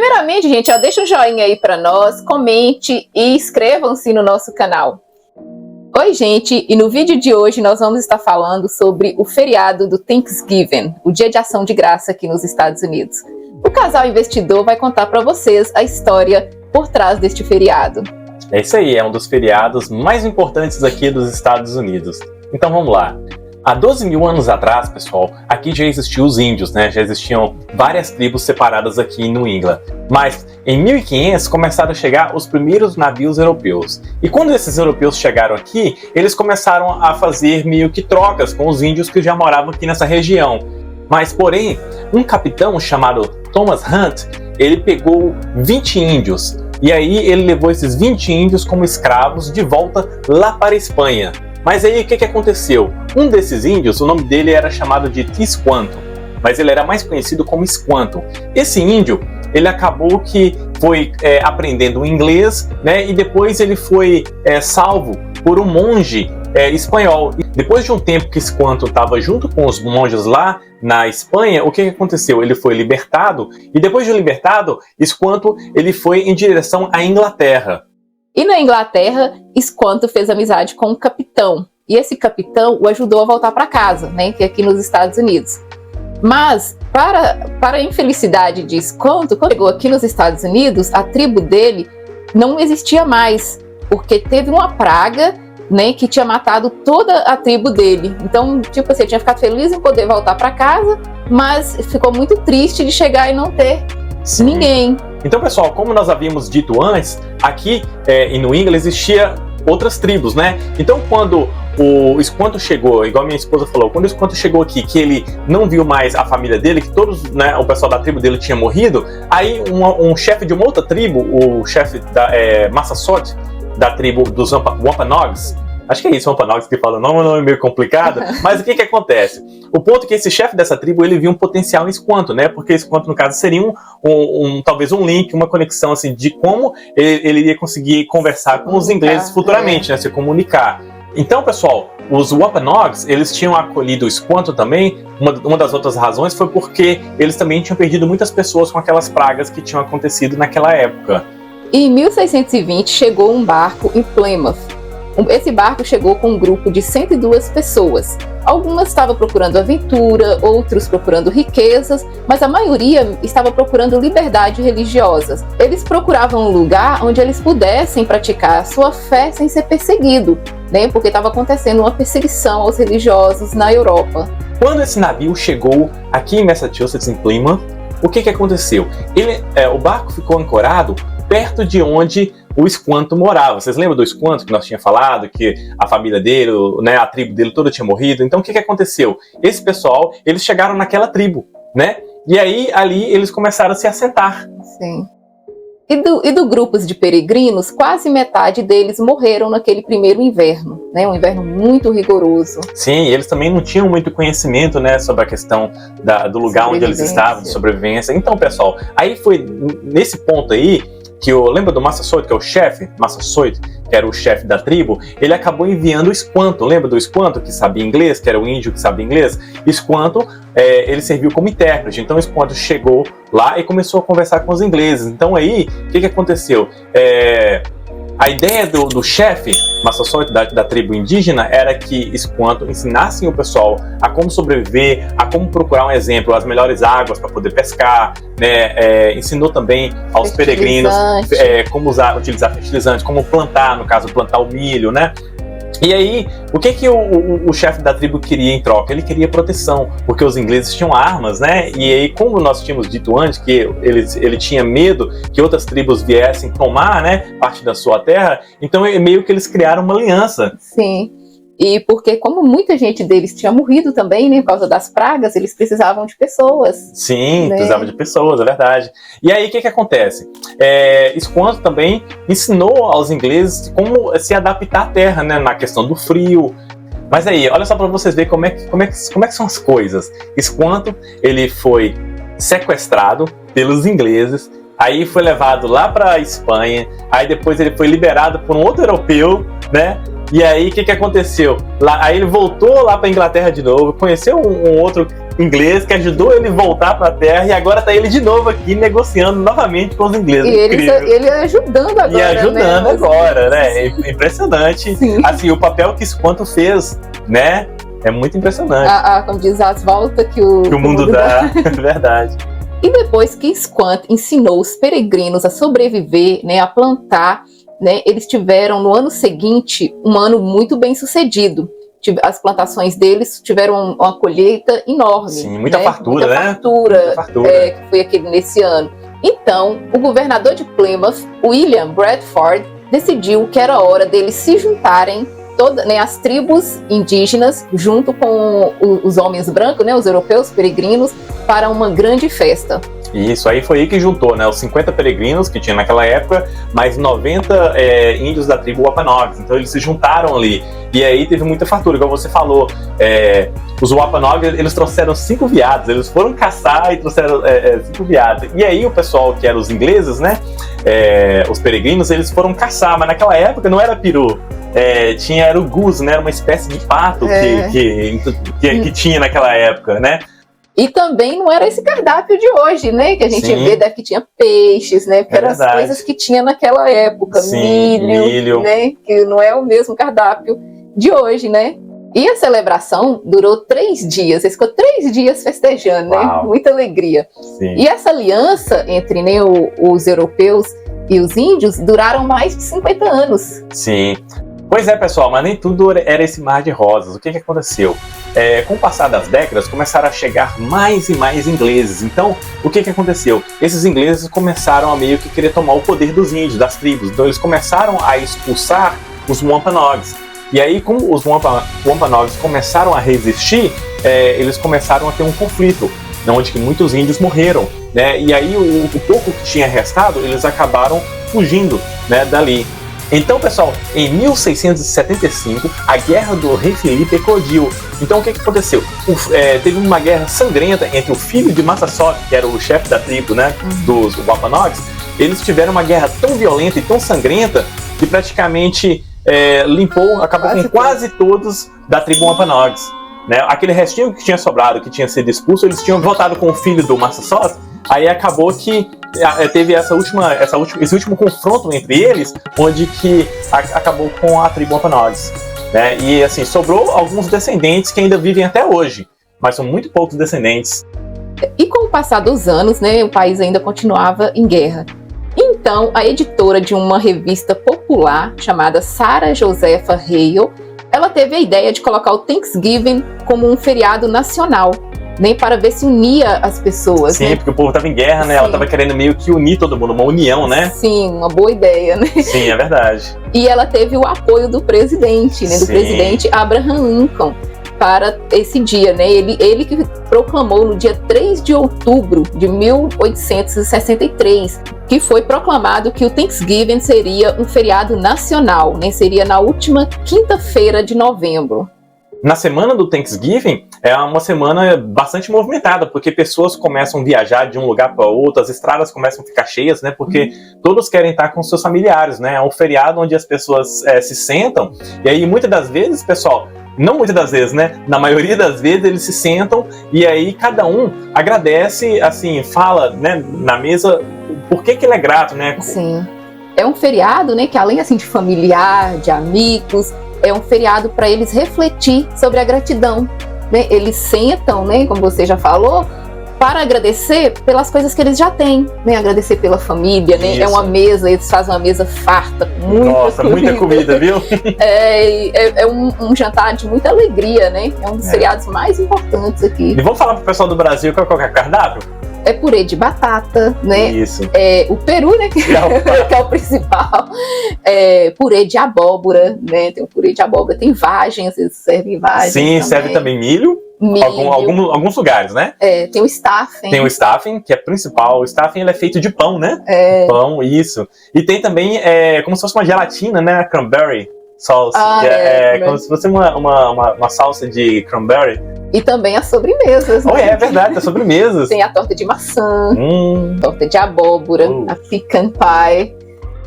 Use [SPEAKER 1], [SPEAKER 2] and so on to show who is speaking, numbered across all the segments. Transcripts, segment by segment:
[SPEAKER 1] Primeiramente, gente, deixa um joinha aí para nós, comente e inscrevam-se no nosso canal. Oi, gente, e no vídeo de hoje nós vamos estar falando sobre o feriado do Thanksgiving, o Dia de Ação de Graça aqui nos Estados Unidos. O Casal Investidor vai contar para vocês a história por trás deste feriado.
[SPEAKER 2] É isso aí, é um dos feriados mais importantes aqui dos Estados Unidos. Então vamos lá. Há 12 mil anos atrás, pessoal, aqui já existiam os índios, né? Já existiam várias tribos separadas aqui em New England. Mas em 1500 começaram a chegar os primeiros navios europeus. E quando esses europeus chegaram aqui, eles começaram a fazer meio que trocas com os índios que já moravam aqui nessa região. Mas, porém, um capitão chamado Thomas Hunt, ele pegou 20 índios. E aí ele levou esses 20 índios como escravos de volta lá para a Espanha. Mas aí o que aconteceu? Um desses índios, o nome dele era chamado de Tisquanto, mas ele era mais conhecido como Squanto. Esse índio, ele acabou que foi aprendendo inglês, né? E depois ele foi salvo por um monge espanhol. E depois de um tempo que Squanto estava junto com os monges lá na Espanha, o que aconteceu? Ele foi libertado e depois de libertado, Squanto ele foi em direção à Inglaterra.
[SPEAKER 1] E na Inglaterra, Squanto fez amizade com um capitão. E esse capitão o ajudou a voltar para casa, né, que é aqui nos Estados Unidos. Mas, para a infelicidade de Squanto, quando chegou aqui nos Estados Unidos, a tribo dele não existia mais, porque teve uma praga, né, que tinha matado toda a tribo dele. Então, tipo assim, ele tinha ficado feliz em poder voltar para casa, mas ficou muito triste de chegar e não ter ninguém.
[SPEAKER 2] Então, pessoal, como nós havíamos dito antes, aqui em New England existia outras tribos, né? Então, quando o Squanto chegou, igual minha esposa falou, quando o Squanto chegou aqui, que ele não viu mais a família dele, que todos, né, o pessoal da tribo dele tinha morrido, aí um chefe de uma outra tribo, o chefe da Massasoit, da tribo dos Wampanoags, acho que é isso, Wampanoags que fala, não é meio complicado, mas o que acontece? O ponto é que esse chefe dessa tribo, ele viu um potencial em Squanto, né? Porque Squanto, no caso, seria talvez um link, uma conexão, assim, de como ele iria conseguir conversar com os ingleses futuramente, né? Se comunicar. Então, pessoal, os Wampanoags, eles tinham acolhido o Squanto também. Uma das outras razões foi porque eles também tinham perdido muitas pessoas com aquelas pragas que tinham acontecido naquela época.
[SPEAKER 1] E em 1620 chegou um barco em Plymouth. Esse barco chegou com um grupo de 102 pessoas. Algumas estavam procurando aventura, outros procurando riquezas, mas a maioria estava procurando liberdade religiosa. Eles procuravam um lugar onde eles pudessem praticar a sua fé sem ser perseguido, né? Porque estava acontecendo uma perseguição aos religiosos na Europa.
[SPEAKER 2] Quando esse navio chegou aqui em Massachusetts, em Plymouth, o que aconteceu? O barco ficou ancorado perto de onde o Squanto morava. Vocês lembram do Squanto que nós tínhamos falado? Que a família dele, né, a tribo dele toda tinha morrido. Então o que aconteceu? Esse pessoal, eles chegaram naquela tribo, né? E aí ali eles começaram a se assentar.
[SPEAKER 1] Sim. E do grupos de peregrinos, quase metade deles morreram naquele primeiro inverno, né? Um inverno muito rigoroso.
[SPEAKER 2] Sim, eles também não tinham muito conhecimento, né, sobre a questão do lugar onde eles estavam, de sobrevivência. Então, pessoal, aí foi nesse ponto aí que lembra do Massasoit, que é o chefe, Massasoit, que era o chefe da tribo, ele acabou enviando o Squanto. Lembra do Squanto, que sabia inglês, que era o índio que sabia inglês? Squanto, ele serviu como intérprete. Então, Squanto chegou lá e começou a conversar com os ingleses. Então, aí, o que aconteceu? A ideia do chefe Massasoit, da tribo indígena, era que Squanto ensinassem o pessoal a como sobreviver, a como procurar um exemplo, as melhores águas para poder pescar, né? Ensinou também aos peregrinos como utilizar fertilizantes, como plantar, no caso, plantar o milho, né? E aí, o que o chefe da tribo queria em troca? Ele queria proteção, porque os ingleses tinham armas, né? E aí, como nós tínhamos dito antes, que ele tinha medo que outras tribos viessem tomar, né, parte da sua terra, então meio que eles criaram uma aliança.
[SPEAKER 1] Sim. E porque como muita gente deles tinha morrido também, né, por causa das pragas, eles precisavam de pessoas.
[SPEAKER 2] Sim,
[SPEAKER 1] né?
[SPEAKER 2] Precisavam de pessoas, é verdade. E aí, o que acontece? Squanto também ensinou aos ingleses como se adaptar à terra, né, na questão do frio. Mas aí, olha só para vocês verem como é que são as coisas. Squanto, ele foi sequestrado pelos ingleses, aí foi levado lá para a Espanha, aí depois ele foi liberado por um outro europeu, né? E aí, o que aconteceu? Aí ele voltou lá para a Inglaterra de novo, conheceu um outro inglês que ajudou ele a voltar para a terra e agora tá ele de novo aqui negociando novamente com os ingleses.
[SPEAKER 1] E ele ajudando agora,
[SPEAKER 2] e ajudando,
[SPEAKER 1] né?
[SPEAKER 2] Agora, né? É impressionante.
[SPEAKER 1] Sim.
[SPEAKER 2] Assim, o papel que Squanto fez, né? É muito impressionante.
[SPEAKER 1] Como diz, as voltas que o
[SPEAKER 2] mundo dá. É verdade.
[SPEAKER 1] E depois que Squanto ensinou os peregrinos a sobreviver, né, a plantar, né, eles tiveram no ano seguinte um ano muito bem sucedido. As plantações deles tiveram uma colheita enorme.
[SPEAKER 2] Sim, muita
[SPEAKER 1] né?
[SPEAKER 2] fartura,
[SPEAKER 1] muita
[SPEAKER 2] né?
[SPEAKER 1] Fartura,
[SPEAKER 2] muita fartura.
[SPEAKER 1] Que foi aquele nesse ano. Então, o governador de Plymouth, William Bradford, decidiu que era hora deles se juntarem, né, as tribos indígenas, junto com os homens brancos, né, os europeus peregrinos, para uma grande festa.
[SPEAKER 2] Isso, aí foi aí que juntou, né, os 50 peregrinos que tinha naquela época, mais 90 índios da tribo Wampanoags. Então eles se juntaram ali. E aí teve muita fartura, igual você falou. Os Wampanoags, eles trouxeram 5 veados, eles foram caçar e trouxeram 5 veados. E aí o pessoal que eram os ingleses, né, os peregrinos, eles foram caçar, mas naquela época não era peru. Era o goose, né, era uma espécie de pato que tinha naquela época, né?
[SPEAKER 1] E também não era esse cardápio de hoje, né? Que a gente vê que tinha peixes, né? Porque eram as coisas que tinha naquela época.
[SPEAKER 2] Sim, milho,
[SPEAKER 1] né? Que não é o mesmo cardápio de hoje, né? E a celebração durou 3 dias. Eles ficou 3 dias festejando,
[SPEAKER 2] Uau.
[SPEAKER 1] né? Muita alegria.
[SPEAKER 2] Sim.
[SPEAKER 1] E essa aliança entre, né, os europeus e os índios duraram mais de 50 anos.
[SPEAKER 2] Sim. Pois é, pessoal, mas nem tudo era esse mar de rosas. O que aconteceu? Com o passar das décadas, começaram a chegar mais e mais ingleses. Então, o que aconteceu? Esses ingleses começaram a meio que querer tomar o poder dos índios, das tribos. Então, eles começaram a expulsar os Wampanoags. E aí, como os Wampanoags começaram a resistir, eles começaram a ter um conflito, onde que muitos índios morreram, né? E aí, o pouco que tinha restado, eles acabaram fugindo, né, dali. Então, pessoal, em 1675, a Guerra do Rei Felipe eclodiu. Então, o que aconteceu? Teve uma guerra sangrenta entre o filho de Massasoit, que era o chefe da tribo, né, dos Wampanoags. Eles tiveram uma guerra tão violenta e tão sangrenta que praticamente acabou com quase todos da tribo Wampanoags. Né? Aquele restinho que tinha sobrado, que tinha sido expulso, eles tinham voltado com o filho do Massasoit. Aí acabou que teve esse último confronto entre eles, onde que acabou com a tribo Wampanoags, né? E assim, sobrou alguns descendentes que ainda vivem até hoje, mas são muito poucos descendentes.
[SPEAKER 1] E com o passar dos anos, né, o país ainda continuava em guerra. Então, a editora de uma revista popular chamada Sarah Josepha Hale, ela teve a ideia de colocar o Thanksgiving como um feriado nacional, nem para ver se unia as pessoas.
[SPEAKER 2] Sim,
[SPEAKER 1] né?
[SPEAKER 2] Porque o povo estava em guerra, né? Sim. Ela estava querendo meio que unir todo mundo, uma união, né?
[SPEAKER 1] Sim, uma boa ideia, né?
[SPEAKER 2] Sim, é verdade.
[SPEAKER 1] E ela teve o apoio do presidente, né? Do presidente Abraham Lincoln para esse dia, né? Ele que proclamou no dia 3 de outubro de 1863, que foi proclamado que o Thanksgiving seria um feriado nacional, né? Seria na última quinta-feira de novembro.
[SPEAKER 2] Na semana do Thanksgiving é uma semana bastante movimentada, porque pessoas começam a viajar de um lugar para outro, as estradas começam a ficar cheias, né? Porque todos querem estar com seus familiares, né? É um feriado onde as pessoas se sentam, e aí muitas das vezes, pessoal, não muitas das vezes, né? Na maioria das vezes eles se sentam e aí cada um agradece, assim, fala, né, na mesa por que ele é grato, né?
[SPEAKER 1] Sim. É um feriado, né, que além assim de familiar, de amigos, é um feriado para eles refletir sobre a gratidão, né? Eles sentam, né, como você já falou, para agradecer pelas coisas que eles já têm, né? Agradecer pela família, né?
[SPEAKER 2] Isso.
[SPEAKER 1] É uma mesa, eles fazem uma mesa farta,
[SPEAKER 2] muita comida, viu?
[SPEAKER 1] É um jantar de muita alegria, né? É um dos feriados mais importantes aqui.
[SPEAKER 2] E vamos falar pro pessoal do Brasil qual é o cardápio?
[SPEAKER 1] É purê de batata, né?
[SPEAKER 2] Isso.
[SPEAKER 1] O peru, né? Que é o principal. Purê de abóbora, né? Tem o purê de abóbora, tem vagem, às vezes serve vagem.
[SPEAKER 2] Sim, também. Serve também milho. Alguns lugares, né?
[SPEAKER 1] Tem o stuffing.
[SPEAKER 2] Tem o stuffing, que é principal. O stuffing ele é feito de pão, né? Pão, isso. E tem também como se fosse uma gelatina, né? Cranberry sauce. Como se fosse uma salsa de cranberry.
[SPEAKER 1] E também as sobremesas, né?
[SPEAKER 2] É verdade, as sobremesas.
[SPEAKER 1] Tem a torta de maçã, torta de abóbora, a pecan pie.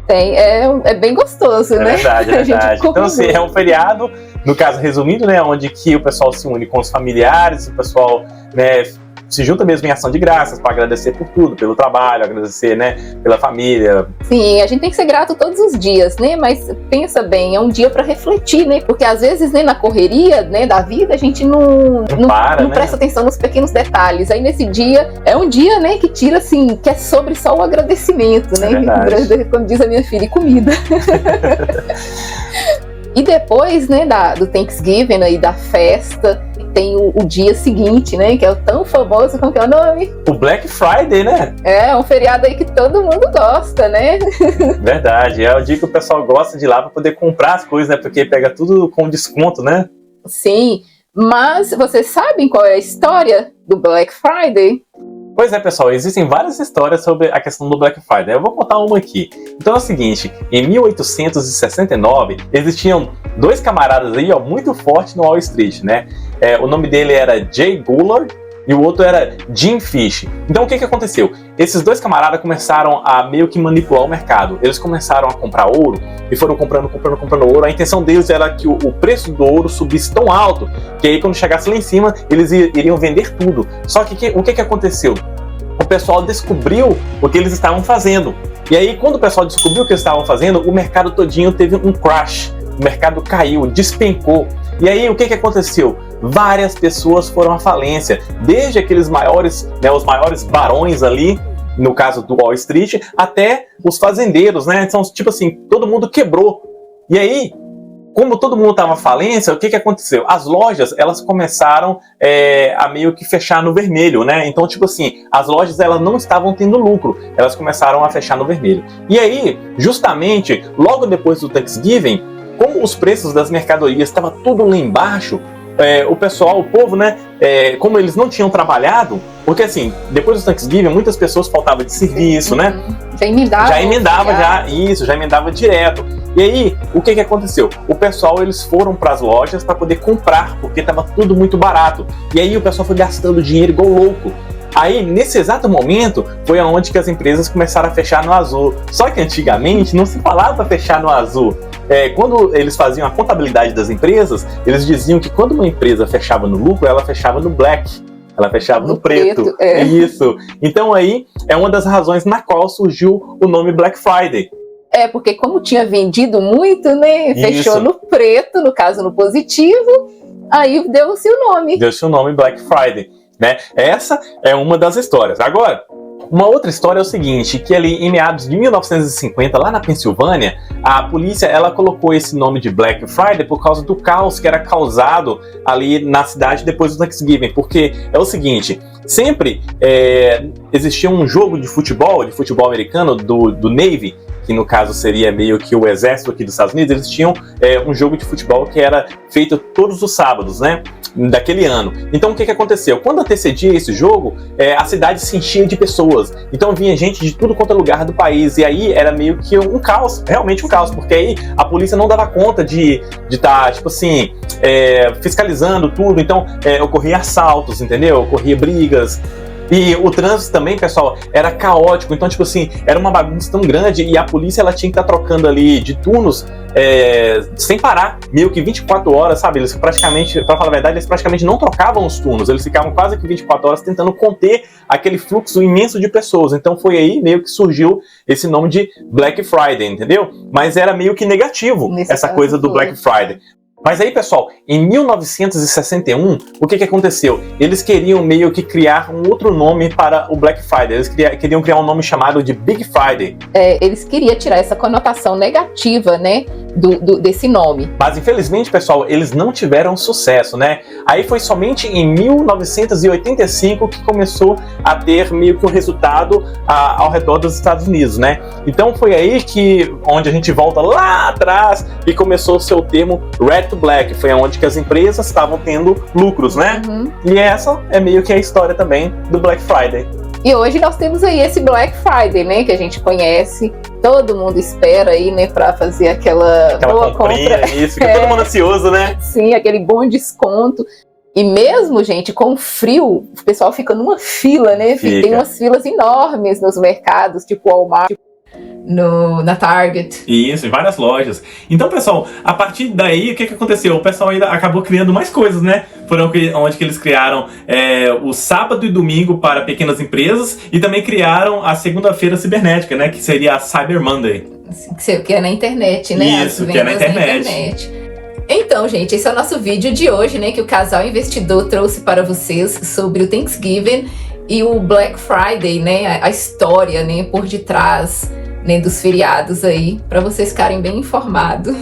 [SPEAKER 1] É bem gostoso, né?
[SPEAKER 2] É verdade. Então, assim, é um feriado No caso, resumindo, né, onde que o pessoal se une com os familiares, o pessoal, né, se junta mesmo em ação de graças para agradecer por tudo, pelo trabalho, agradecer, né, pela família.
[SPEAKER 1] Sim, a gente tem que ser grato todos os dias, né? Mas pensa bem, é um dia para refletir, né? Porque às vezes, né, na correria, né, da vida, a gente não presta atenção nos pequenos detalhes. Aí nesse dia, é um dia, né, que tira assim, que é sobre só o agradecimento, né? Como diz a minha filha, e comida. E depois, né, do Thanksgiving aí, da festa, tem o dia seguinte, né, que é o tão famoso, como que é o nome?
[SPEAKER 2] O Black Friday, né?
[SPEAKER 1] É, um feriado aí que todo mundo gosta, né?
[SPEAKER 2] Verdade, é o dia que o pessoal gosta de ir lá para poder comprar as coisas, né, porque pega tudo com desconto, né?
[SPEAKER 1] Sim, mas vocês sabem qual é a história do Black Friday?
[SPEAKER 2] Pois é, pessoal, existem várias histórias sobre a questão do Black Friday. Eu vou contar uma aqui. Então é o seguinte, em 1869, existiam dois camaradas aí, ó, muito fortes no Wall Street, né? O nome dele era Jay Goulart e o outro era Jim Fish. Então o que aconteceu? Esses dois camaradas começaram a meio que manipular o mercado. Eles começaram a comprar ouro e foram comprando ouro. A intenção deles era que o preço do ouro subisse tão alto que aí quando chegasse lá em cima, eles iriam vender tudo. Só que o que aconteceu? O pessoal descobriu o que eles estavam fazendo. E aí quando o pessoal descobriu o que eles estavam fazendo, o mercado todinho teve um crash. O mercado caiu, despencou. E aí o que aconteceu? Várias pessoas foram à falência, desde aqueles maiores, né, os maiores barões ali, no caso do Wall Street, até os fazendeiros, né? Então, tipo assim, todo mundo quebrou. E aí, como todo mundo estava à falência, o que aconteceu? As lojas, elas começaram a meio que fechar no vermelho, né? Então, tipo assim, as lojas, elas não estavam tendo lucro, elas começaram a fechar no vermelho. E aí, justamente, logo depois do Thanksgiving, como os preços das mercadorias estavam tudo lá embaixo, o povo, né, como eles não tinham trabalhado, porque assim, depois do Thanksgiving, muitas pessoas faltavam de serviço, né?
[SPEAKER 1] Já
[SPEAKER 2] emendava direto. E aí, o que aconteceu? O pessoal, eles foram para as lojas para poder comprar, porque estava tudo muito barato. E aí o pessoal foi gastando dinheiro igual louco. Aí, nesse exato momento, foi onde que as empresas começaram a fechar no azul. Só que antigamente não se falava fechar no azul. Quando eles faziam a contabilidade das empresas, eles diziam que quando uma empresa fechava no lucro, ela fechava no black. Ela fechava no preto. Isso. Então aí é uma das razões na qual surgiu o nome Black Friday.
[SPEAKER 1] Porque como tinha vendido muito, né? Fechou no preto, no caso no positivo, aí deu-se o nome.
[SPEAKER 2] Deu-se o nome Black Friday, né? Essa é uma das histórias. Agora, uma outra história é o seguinte, que ali em meados de 1950, lá na Pensilvânia, a polícia ela colocou esse nome de Black Friday por causa do caos que era causado ali na cidade depois do Thanksgiving, porque é o seguinte, sempre existia um jogo de futebol americano do Navy, que no caso seria meio que o exército aqui dos Estados Unidos, eles tinham um jogo de futebol que era feito todos os sábados, né, daquele ano. Então o que aconteceu? Quando antecedia esse jogo, a cidade se enchia de pessoas, então vinha gente de tudo quanto é lugar do país, e aí era meio que um caos, realmente um caos, porque aí a polícia não dava conta de estar, tipo assim, fiscalizando tudo, então ocorria assaltos, entendeu? Ocorria brigas. E o trânsito também, pessoal, era caótico, então, tipo assim, era uma bagunça tão grande e a polícia, ela tinha que estar trocando ali de turnos sem parar, meio que 24 horas, sabe? Eles praticamente, pra falar a verdade, eles praticamente não trocavam os turnos, eles ficavam quase que 24 horas tentando conter aquele fluxo imenso de pessoas, então foi aí meio que surgiu esse nome de Black Friday, entendeu? Mas era meio que negativo essa coisa do Black Friday. Mas aí, pessoal, em 1961, o que aconteceu? Eles queriam meio que criar um outro nome para o Black Friday. Eles queriam criar um nome chamado de Big Friday.
[SPEAKER 1] Eles queriam tirar essa conotação negativa, né, desse nome.
[SPEAKER 2] Mas, infelizmente, pessoal, eles não tiveram sucesso, né? Aí foi somente em 1985 que começou a ter meio que um resultado ao redor dos Estados Unidos, né? Então foi aí que, onde a gente volta lá atrás e começou o seu termo Red to Black, foi onde que as empresas estavam tendo lucros, né?
[SPEAKER 1] Uhum.
[SPEAKER 2] E essa é meio que a história também do Black Friday.
[SPEAKER 1] E hoje nós temos aí esse Black Friday, né, que a gente conhece, todo mundo espera aí, né, pra fazer aquela boa compra.
[SPEAKER 2] Isso, fica todo mundo ansioso, né?
[SPEAKER 1] Sim, aquele bom desconto. E mesmo, gente, com frio, o pessoal fica numa fila, né? Tem umas filas enormes nos mercados, tipo Walmart. na Target.
[SPEAKER 2] Isso, em várias lojas. Então, pessoal, a partir daí, o que aconteceu? O pessoal ainda acabou criando mais coisas, né? Foram onde que eles criaram o sábado e domingo para pequenas empresas e também criaram a segunda-feira cibernética, né? Que seria a Cyber Monday.
[SPEAKER 1] Que é na internet, né?
[SPEAKER 2] Isso, que é na internet.
[SPEAKER 1] Então, gente, esse é o nosso vídeo de hoje, né? Que o Casal Investidor trouxe para vocês sobre o Thanksgiving e o Black Friday, né? A história, né? Por detrás, né, dos feriados aí, para vocês ficarem bem informados.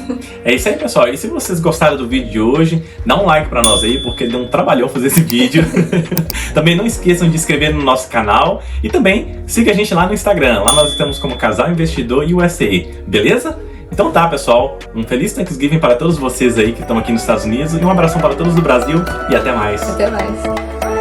[SPEAKER 2] É isso aí, pessoal. E se vocês gostaram do vídeo de hoje, dá um like para nós aí, porque deu um trabalhão fazer esse vídeo. Também não esqueçam de se inscrever no nosso canal e também siga a gente lá no Instagram. Lá nós estamos como Casal Investidor USA, beleza? Então tá, pessoal. Um feliz Thanksgiving para todos vocês aí que estão aqui nos Estados Unidos e um abração para todos do Brasil e até mais.
[SPEAKER 1] Até mais.